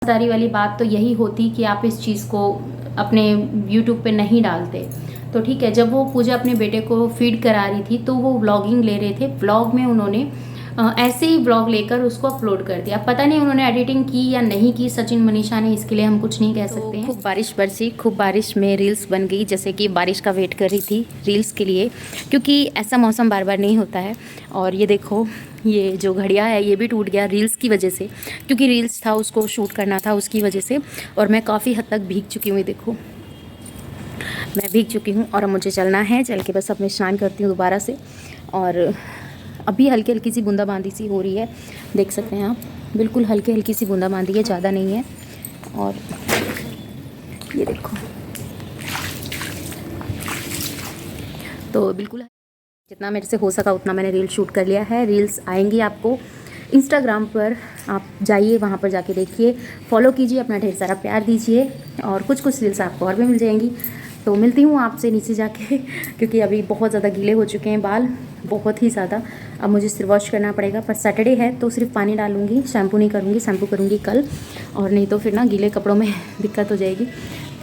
समझदारी वाली बात तो यही होती कि आप इस चीज़ को अपने यूट्यूब पे नहीं डालते। तो ठीक है, जब वो पूजा अपने बेटे को फीड करा रही थी तो वो व्लॉगिंग ले रहे थे। व्लॉग में उन्होंने ऐसे ही व्लॉग लेकर उसको अपलोड कर दिया। पता नहीं उन्होंने एडिटिंग की या नहीं की, सचिन मनीषा ने, इसके लिए हम कुछ नहीं कह सकते हैं। खूब बारिश बरसी, खूब बारिश में रील्स बन गई, जैसे कि बारिश का वेट कर रही थी रील्स के लिए, क्योंकि ऐसा मौसम बार बार नहीं होता है। और ये देखो, ये जो घड़िया है ये भी टूट गया रील्स की वजह से, क्योंकि रील्स था उसको शूट करना था उसकी वजह से। और मैं काफ़ी हद तक भीग चुकी हूँ, देखो मैं भीग चुकी हूँ। और अब मुझे चलना है, चल के बस अपने स्नान करती हूँ दोबारा से। और अभी हल्की हल्की सी बूंदाबांदी सी हो रही है, देख सकते हैं आप, बिल्कुल हल्की हल्की सी बूंदाबांदी है, ज़्यादा नहीं है। और ये देखो, तो बिल्कुल जितना मेरे से हो सका उतना मैंने रील शूट कर लिया है। रील्स आएंगी आपको इंस्टाग्राम पर, आप जाइए वहाँ पर जाके देखिए, फॉलो कीजिए, अपना ढेर सारा प्यार दीजिए, और कुछ कुछ रील्स आपको और भी मिल जाएंगी। तो मिलती हूँ आपसे नीचे जाके क्योंकि अभी बहुत ज़्यादा गीले हो चुके हैं बाल, बहुत ही ज़्यादा। अब मुझे सिर वॉश करना पड़ेगा, पर सैटरडे है तो सिर्फ पानी डालूंगी, शैम्पू नहीं करूँगी, शैम्पू करूँगी कल, और नहीं तो फिर ना गीले कपड़ों में दिक्कत हो जाएगी।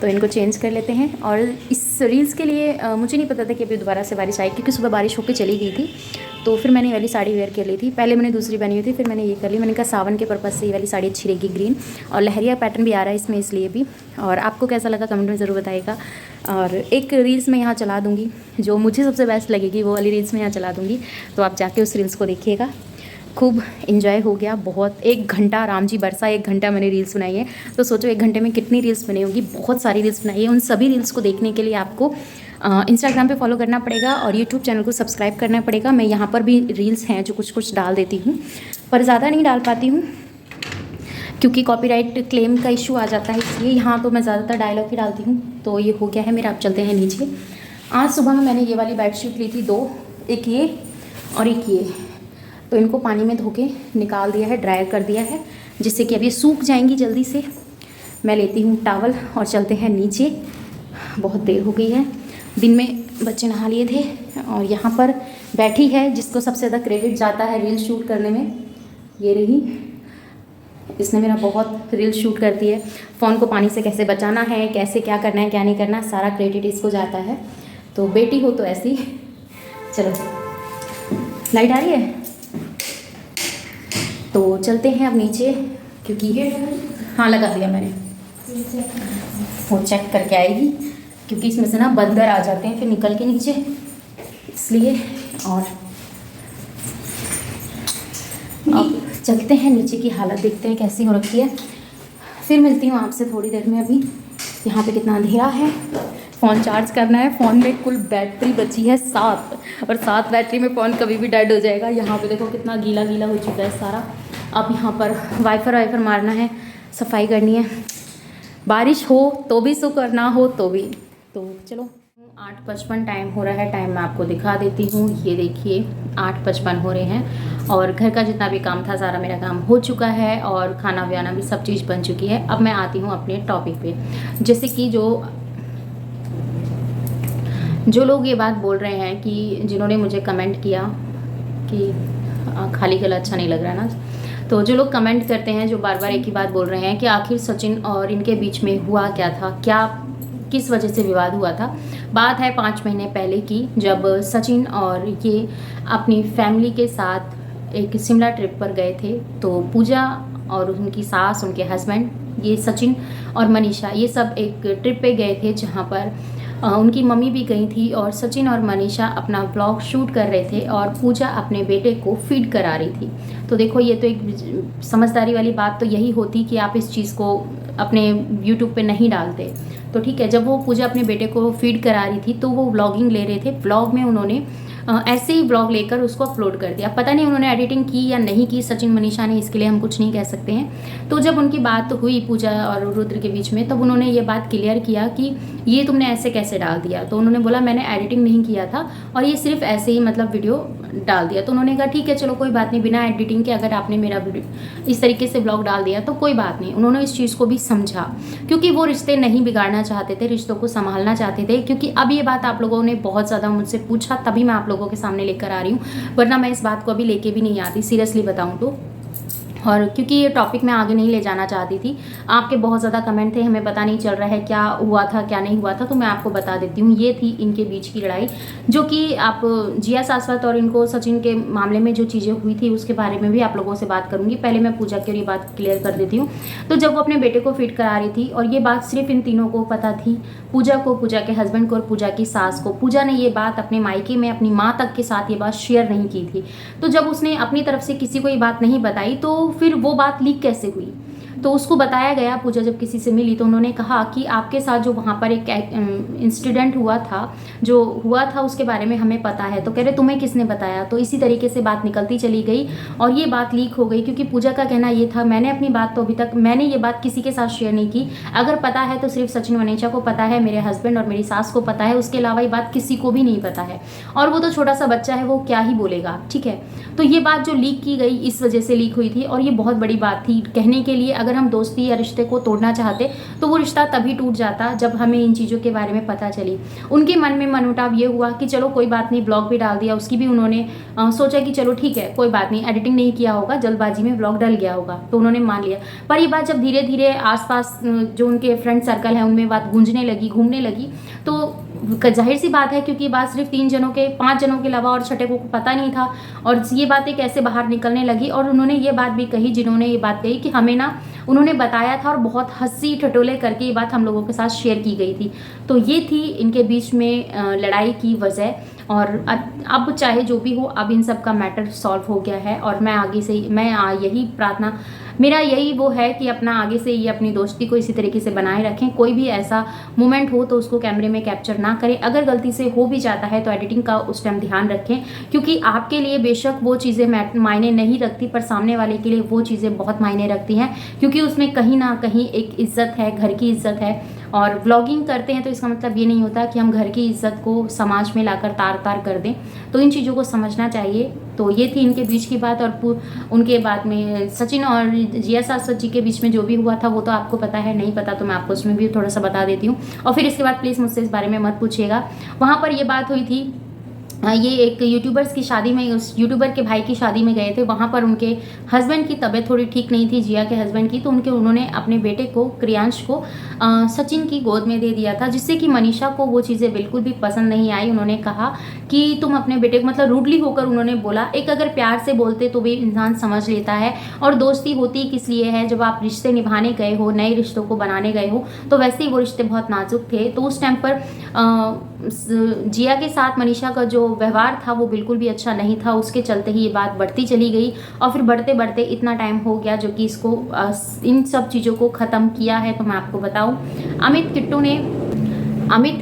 तो इनको चेंज कर लेते हैं। और इस रील्स के लिए मुझे नहीं पता था कि अभी दोबारा से बारिश आएगी, क्योंकि सुबह बारिश होकर चली गई थी। तो फिर मैंने ये वाली साड़ी वेयर कर ली थी, पहले मैंने दूसरी पहनी हुई थी, फिर मैंने ये कर ली। मैंने कहा सावन के पर्पज़ से ये वाली साड़ी अच्छी रहेगी, ग्रीन, और लहरिया पैटर्न भी आ रहा है इसमें, इसलिए भी। और आपको कैसा लगा कमेंट में ज़रूर बताइएगा। और एक रील्स मैं यहाँ चला दूँगी, जो मुझे सबसे बेस्ट लगेगी वो वाली रील्स मैं यहाँ चला दूँगी, तो आप जाके उस रील्स को देखिएगा। खूब इन्जॉय हो गया, बहुत। 1 घंटा राम जी बरसा, 1 घंटा मैंने रील्स बनाई है। तो सोचो 1 घंटे में कितनी रील्स बनी होगी, बहुत सारी रील्स बनाई है। उन सभी रील्स को देखने के लिए आपको इंस्टाग्राम पे फॉलो करना पड़ेगा और यूट्यूब चैनल को सब्सक्राइब करना पड़ेगा। मैं यहाँ पर भी रील्स हैं जो कुछ कुछ डाल देती हूँ, पर ज़्यादा नहीं डाल पाती हूँ क्योंकि कॉपीराइट क्लेम का इशू आ जाता है, इसलिए यहाँ तो मैं ज़्यादातर डायलॉग ही डालती हूँ। तो ये हो गया है मेरा, आप चलते हैं नीचे। आज सुबह में मैंने ये वाली बेडशीट ली थी 2, एक ये और एक ये। तो इनको पानी में धो के निकाल दिया है, ड्रायर कर दिया है, जिससे कि अब ये सूख जाएंगी जल्दी से। मैं लेती हूँ टॉवल और चलते हैं नीचे, बहुत देर हो गई है। दिन में बच्चे नहा लिए थे, और यहाँ पर बैठी है जिसको सबसे ज़्यादा क्रेडिट जाता है रील शूट करने में, ये रही। इसने मेरा बहुत रील शूट करती है। फ़ोन को पानी से कैसे बचाना है, कैसे क्या करना है क्या नहीं करना, सारा क्रेडिट इसको जाता है। तो बेटी हो तो ऐसी। चलो, लाइट आ रही है तो चलते हैं अब नीचे, क्योंकि हाँ लगा दिया मैंने, वो चेक करके आएगी, क्योंकि इसमें से ना बंदर आ जाते हैं फिर निकल के नीचे, इसलिए। और अब चलते हैं नीचे की हालत देखते हैं कैसी हो रखी है, फिर मिलती हूँ आपसे थोड़ी देर में। अभी यहाँ पे कितना अंधेरा है, फ़ोन चार्ज करना है। फ़ोन में कुल बैटरी बची है 7, और 7 बैटरी में फ़ोन कभी भी डेड हो जाएगा। यहाँ पे देखो कितना गीला गीला हो चुका है सारा। अब यहाँ पर वाइफर मारना है, सफाई करनी है। बारिश हो तो भी सुख और ना हो तो भी। तो चलो, 8:55 टाइम हो रहा है। टाइम मैं आपको दिखा देती हूँ, ये देखिए 8:55 हो रहे हैं। और घर का जितना भी काम था सारा मेरा काम हो चुका है, और खाना वाना भी सब चीज़ बन चुकी है। अब मैं आती हूँ अपने टॉपिक पे, जैसे कि जो लोग ये बात बोल रहे हैं कि जिन्होंने मुझे कमेंट किया कि खाली गला अच्छा नहीं लग रहा ना, तो जो लोग कमेंट करते हैं, जो बार बार एक ही बात बोल रहे हैं कि आखिर सचिन और इनके बीच में हुआ क्या था, क्या किस वजह से विवाद हुआ था। बात है 5 महीने पहले की, जब सचिन और ये अपनी फैमिली के साथ एक शिमला ट्रिप पर गए थे। तो पूजा और उनकी सास, उनके हस्बैंड, ये सचिन और मनीषा, ये सब एक ट्रिप पे गए थे, जहाँ पर उनकी मम्मी भी गई थी, और सचिन और मनीषा अपना ब्लॉग शूट कर रहे थे, और पूजा अपने बेटे को फीड करा रही थी। तो देखो, ये तो एक समझदारी वाली बात तो यही होती कि आप इस चीज़ को अपने यूट्यूब पे नहीं डालते। तो ठीक है, जब वो पूजा अपने बेटे को फीड करा रही थी तो वो व्लॉगिंग ले रहे थे। व्लॉग में उन्होंने ऐसे ही व्लॉग लेकर उसको अपलोड कर दिया। पता नहीं उन्होंने एडिटिंग की या नहीं की, सचिन मनीषा ने, इसके लिए हम कुछ नहीं कह सकते हैं। तो जब उनकी बात हुई पूजा और रुद्र के बीच में, तब उन्होंने ये बात क्लियर किया कि ये तुमने ऐसे कैसे डाल दिया। तो उन्होंने बोला मैंने एडिटिंग नहीं किया था, और ये सिर्फ ऐसे ही मतलब वीडियो डाल दिया। तो उन्होंने कहा ठीक है चलो कोई बात नहीं, बिना एडिटिंग के अगर आपने मेरा वीडियो इस तरीके से ब्लॉग डाल दिया तो कोई बात नहीं। उन्होंने इस चीज़ को भी समझा, क्योंकि वो रिश्ते नहीं बिगाड़ना चाहते थे, रिश्तों को संभालना चाहते थे। क्योंकि अब ये बात आप लोगों ने बहुत ज़्यादा मुझसे पूछा, तभी मैं आप लोगों के सामने लेकर आ रही हूँ, वरना मैं इस बात को अभी लेके भी नहीं आती, सीरियसली बताऊँ तो। और क्योंकि ये टॉपिक मैं आगे नहीं ले जाना चाहती थी, आपके बहुत ज़्यादा कमेंट थे, हमें पता नहीं चल रहा है क्या हुआ था क्या नहीं हुआ था, तो मैं आपको बता देती हूँ। ये थी इनके बीच की लड़ाई, जो कि आप जिया सासवत और इनको सचिन के मामले में जो चीज़ें हुई थी उसके बारे में भी आप लोगों से बात करूँगी। पहले मैं पूजा की और ये बात क्लियर कर देती हूँ। तो जब वो अपने बेटे को फिट करा रही थी, और ये बात सिर्फ इन तीनों को पता थी, पूजा को, पूजा के हस्बैंड को और पूजा की सास को। पूजा ने ये बात अपने मायके में अपनी माँ तक के साथ ये बात शेयर नहीं की थी। तो जब उसने अपनी तरफ से किसी को ये बात नहीं बताई, तो फिर वो बात लीक कैसे हुई? तो उसको बताया गया, पूजा जब किसी से मिली तो उन्होंने कहा कि आपके साथ जो वहाँ पर एक इंसिडेंट हुआ था, जो हुआ था उसके बारे में हमें पता है। तो कह रहे तुम्हें किसने बताया? तो इसी तरीके से बात निकलती चली गई और ये बात लीक हो गई, क्योंकि पूजा का कहना ये था, मैंने अपनी बात तो अभी तक मैंने ये बात किसी के साथ शेयर नहीं की। अगर पता है तो सिर्फ सचिन वनेजा को पता है, मेरे हस्बैंड और मेरी सास को पता है, उसके अलावा ये बात किसी को भी नहीं पता है। और वो तो छोटा सा बच्चा है, वो क्या ही बोलेगा, ठीक है। तो ये बात जो लीक की गई इस वजह से लीक हुई थी, और ये बहुत बड़ी बात थी कहने के लिए। अगर हम दोस्ती या रिश्ते को तोड़ना चाहते तो वो रिश्ता तभी टूट जाता जब हमें इन चीज़ों के बारे में पता चली। उनके मन में मनमुटाव ये हुआ कि चलो कोई बात नहीं, ब्लॉग भी डाल दिया, उसकी भी उन्होंने सोचा कि चलो ठीक है कोई बात नहीं, एडिटिंग नहीं किया होगा, जल्दबाजी में ब्लॉग डल गया होगा, तो उन्होंने मान लिया। पर ये बात जब धीरे धीरे आसपास जो उनके फ्रेंड सर्कल है उनमें बात गूंजने लगी, घूमने लगी, तो जाहिर सी बात है, क्योंकि ये बात सिर्फ 5 जनों के अलावा और छठे को पता नहीं था, और ये बातें कैसे बाहर निकलने लगी। और उन्होंने ये बात भी कही, जिन्होंने ये बात कही कि हमें ना उन्होंने बताया था, और बहुत हंसी ठटोले करके ये बात हम लोगों के साथ शेयर की गई थी। तो ये थी इनके बीच में लड़ाई की वजह। और अब चाहे जो भी हो, अब इन सब का मैटर सॉल्व हो गया है, और मैं आगे से यही प्रार्थना, मेरा यही वो है कि अपना आगे से ये अपनी दोस्ती को इसी तरीके से बनाए रखें। कोई भी ऐसा मोमेंट हो तो उसको कैमरे में कैप्चर ना करें। अगर गलती से हो भी जाता है तो एडिटिंग का उस टाइम ध्यान रखें, क्योंकि आपके लिए बेशक वो चीज़ें मायने नहीं रखती, पर सामने वाले के लिए वो चीज़ें बहुत मायने रखती हैं, क्योंकि उसमें कहीं ना कहीं एक इज्जत है, घर की इज्जत है। और व्लॉगिंग करते हैं तो इसका मतलब ये नहीं होता कि हम घर की इज्जत को समाज में लाकर तार तार कर दें। तो इन चीज़ों को समझना चाहिए। तो ये थी इनके बीच की बात। और उनके बाद में सचिन और जिया सासवत जी के बीच में जो भी हुआ था वो तो आपको पता है, नहीं पता तो मैं आपको उसमें भी थोड़ा सा बता देती हूँ। और फिर इसके बाद प्लीज़ मुझसे इस बारे में मत पूछिएगा। वहाँ पर ये बात हुई थी, ये एक यूट्यूबर्स की शादी में, उस यूट्यूबर के भाई की शादी में गए थे। वहाँ पर उनके हस्बैंड की तबीयत थोड़ी ठीक नहीं थी, जिया के हस्बैंड की, तो उन्होंने अपने बेटे को, क्रियांश को सचिन की गोद में दे दिया था, जिससे कि मनीषा को वो चीज़ें बिल्कुल भी पसंद नहीं आई। उन्होंने कहा कि तुम अपने बेटे को, मतलब रूडली होकर उन्होंने बोला। एक अगर प्यार से बोलते तो भी इंसान समझ लेता है, और दोस्ती होती किस लिए है, जब आप रिश्ते निभाने गए हो, नए रिश्तों को बनाने गए हो, तो वैसे ही वो रिश्ते बहुत नाजुक थे। तो उस टाइम पर जिया के साथ मनीषा का जो व्यवहार था वो बिल्कुल भी अच्छा नहीं था, उसके चलते ही ये बात बढ़ती चली गई, और फिर बढ़ते बढ़ते इतना टाइम हो गया जो कि इसको इन सब चीज़ों को ख़त्म किया है। तो मैं आपको बताऊं, अमित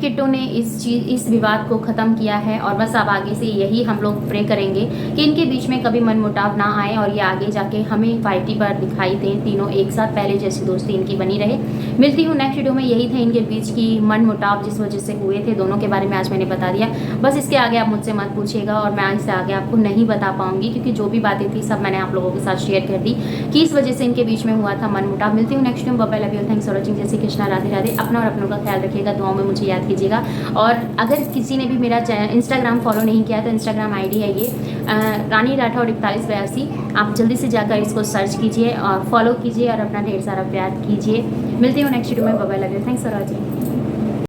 किट्टू ने इस विवाद को ख़त्म किया है। और बस अब आगे से यही हम लोग प्रे करेंगे कि इनके बीच में कभी मनमुटाव ना आए, और ये आगे जाके हमें वाईटी पर दिखाई दें, तीनों एक साथ पहले जैसी दोस्ती इनकी बनी रहे। मिलती हूँ नेक्स्ट वीडियो में। यही थे इनके बीच की मनमुटाव जिस वजह से हुए थे, दोनों के बारे में आज मैंने बता दिया। बस इसके आगे आप मुझसे मत पूछिएगा, और मैं इससे आगे आपको नहीं बता पाऊँगी, क्योंकि जो भी बातें थी सब मैंने आप लोगों के साथ शेयर कर दी कि इस वजह से इनके बीच में हुआ था मनमुटाव। मिलती हूँ next video. Bye bye, love you, thanks for watching. जय श्री कृष्णा, राधे राधे। अपना और अपनों का ख्याल रखिएगा, दुआओं में मुझे याद कीजिएगा। और अगर किसी ने भी मेरा इंस्टाग्राम फॉलो नहीं किया तो इंस्टाग्राम आईडी है ये रानी राठौर 4182। आप जल्दी से जाकर इसको सर्च कीजिए और फॉलो कीजिए, और अपना ढेर सारा प्यार कीजिए। मिलती हूँ नेक्स्ट वीडियो में। Bye bye, love you, thanks for watching.